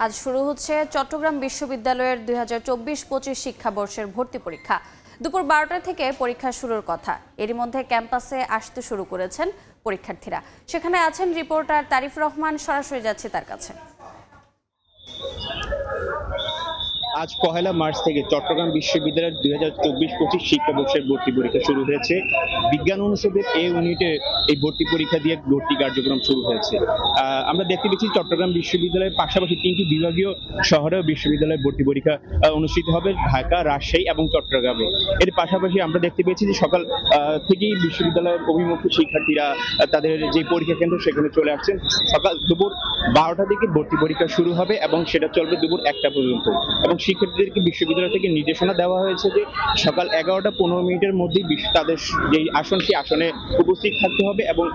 আজ শুরু হচ্ছে চট্টগ্রাম বিশ্ববিদ্যালয়ের 2024-25 শিক্ষাবর্ষের ভর্তি পরীক্ষা। দুপুর 12টা থেকে পরীক্ষা শুরুর কথা। এরই মধ্যে ক্যাম্পাসে আসতে শুরু করেছেন পরীক্ষার্থীরা। সেখানে আছেন রিপোর্টার তারিফ রহমান, সরাসরি যাচ্ছে তার কাছে। আজ 1 মার্চ থেকে চট্টগ্রাম বিশ্ববিদ্যালয়ের 2024-25 শিক্ষাবর্ষের ভর্তি পরীক্ষা শুরু হয়েছে। বিজ্ঞান অনুষদের এ ইউনিটে এই ভর্তি পরীক্ষা দিয়ে ভর্তি কার্যক্রম শুরু হয়েছে। আমরা দেখতে পেয়েছি চট্টগ্রাম বিশ্ববিদ্যালয়ের পাশাপাশি 3টি বিভাগীয় শহরেও বিশ্ববিদ্যালয়ের ভর্তি পরীক্ষা অনুষ্ঠিত হবে, ঢাকা, রাজশাহী এবং চট্টগ্রামে। এর পাশাপাশি আমরা দেখতে পেয়েছি যে সকাল থেকেই বিশ্ববিদ্যালয়ের অভিমুখী শিক্ষার্থীরা তাদের যে পরীক্ষা কেন্দ্র সেখানে চলে আসছেন। দুপুর 12টা থেকে ভর্তি পরীক্ষা শুরু হবে এবং সেটা চলবে দুপুর 1টা পর্যন্ত। এবং শিক্ষার্থীদেরকে বিশ্ববিদ্যালয় থেকে নির্দেশনা দেওয়া হয়েছে যে সকাল 11টা 15 মিনিটের মধ্যেই তাদের যে আসন সেই আসনে উপস্থিত থাকতে হবে এবং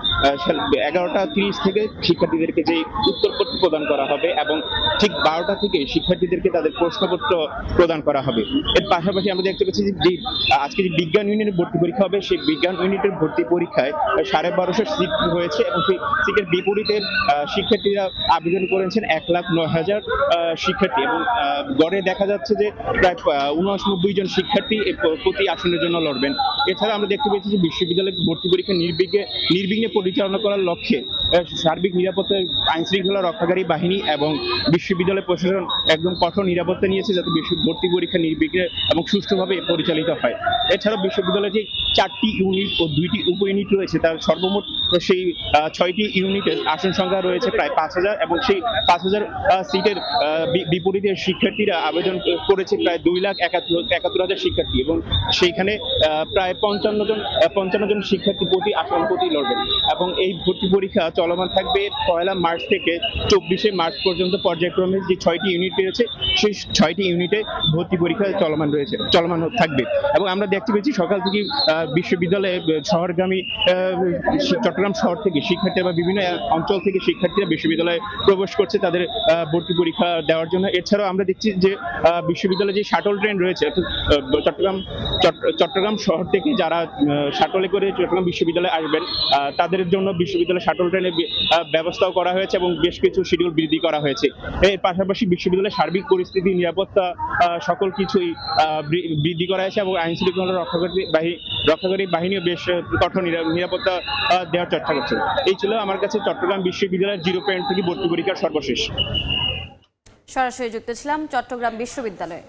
11টা 30 থেকে শিক্ষার্থীদেরকে যে উত্তরপত্র প্রদান করা হবে এবং ঠিক 12টা থেকে শিক্ষার্থীদেরকে তাদের প্রশ্নপত্র প্রদান করা হবে। এর পাশাপাশি আমরা দেখতে পাচ্ছি যে আজকে যে বিজ্ঞান ইউনিটের ভর্তি পরীক্ষা হবে সেই বিজ্ঞান ইউনিটের ভর্তি পরীক্ষায় 1250 সিট হয়েছে এবং সেই সিটের বিপরীতে শিক্ষার্থীরা আবেদন করেছেন 1,09,000 শিক্ষার্থী এবং গড়ে দেখা যাচ্ছে যে প্রায় 99 জন শিক্ষার্থী প্রতি আসনের জন্য লড়বেন। এছাড়া আমরা দেখতে পেয়েছি যে বিশ্ববিদ্যালয়ের ভর্তি পরীক্ষা নির্বিঘ্নে পরিচালনা করার লক্ষ্যে সার্বিক নিরাপত্তায় আইন শৃঙ্খলা রক্ষাকারী বাহিনী এবং বিশ্ববিদ্যালয় প্রশাসন একদম কঠোর নিরাপত্তা নিয়েছে যাতে ভর্তি পরীক্ষা নির্বিঘ্নে এবং সুষ্ঠুভাবে পরিচালিত হয়। এছাড়াও বিশ্ববিদ্যালয়ে যে 4টি ইউনিট ও 2টি উপ ইউনিট রয়েছে তার সর্বমোট সেই 6টি ইউনিটের আসন সংখ্যা রয়েছে প্রায় 5,000 এবং সেই 5,000 সিটের বিপরীতে শিক্ষার্থীরা আবেদন করেছে প্রায় 2,71,000 শিক্ষার্থী এবং সেইখানে প্রায় 55 জন শিক্ষার্থী প্রতি আসন প্রতি লড়বেন এবং এই ভর্তি পরীক্ষা চলমান থাকবে 1 মার্চ থেকে 24 মার্চ পর্যন্ত। পর্যায়ক্রমে যে 6টি ইউনিট রয়েছে সেই 6টি ইউনিটে ভর্তি পরীক্ষা চলমান থাকবে এবং আমরা দেখতে পেয়েছি সকাল থেকে বিশ্ববিদ্যালয়ে শহরগামী চট্টগ্রাম শহর থেকে শিক্ষার্থীরা বা বিভিন্ন অঞ্চল থেকে শিক্ষার্থীরা বিশ্ববিদ্যালয়ে প্রবেশ করছে তাদের ভর্তি পরীক্ষা দেওয়ার জন্য। এছাড়াও আমরা দেখছি যে বিশ্ববিদ্যালয়ে যে শাটল ট্রেন রয়েছে চট্টগ্রাম শহর থেকে যারা শাটলে করে চট্টগ্রাম বিশ্ববিদ্যালয়ে আসবেন তাদের জন্য বিশ্ববিদ্যালয় শাটল ট্রেনের ব্যবস্থাও করা হয়েছে এবং বেশ কিছু শিডিউল বৃদ্ধি করা হয়েছে। এর পাশাপাশি বিশ্ববিদ্যালয়ের সার্বিক পরিস্থিতি, নিরাপত্তা সকল কিছুই বৃদ্ধি করা হয়েছে এবং আইন শৃঙ্খলা রক্ষাকারী বাহিনীও বেশ কঠোর নিরাপত্তা দেওয়ার চেষ্টা করছে। এই ছিল আমার কাছে চট্টগ্রাম বিশ্ববিদ্যালয়ের 0 পয়েন্ট থেকে ভর্তি পরীক্ষার সর্বশেষ। সরাসরি যুক্ত ছিলাম চট্টগ্রাম বিশ্ববিদ্যালয়ে।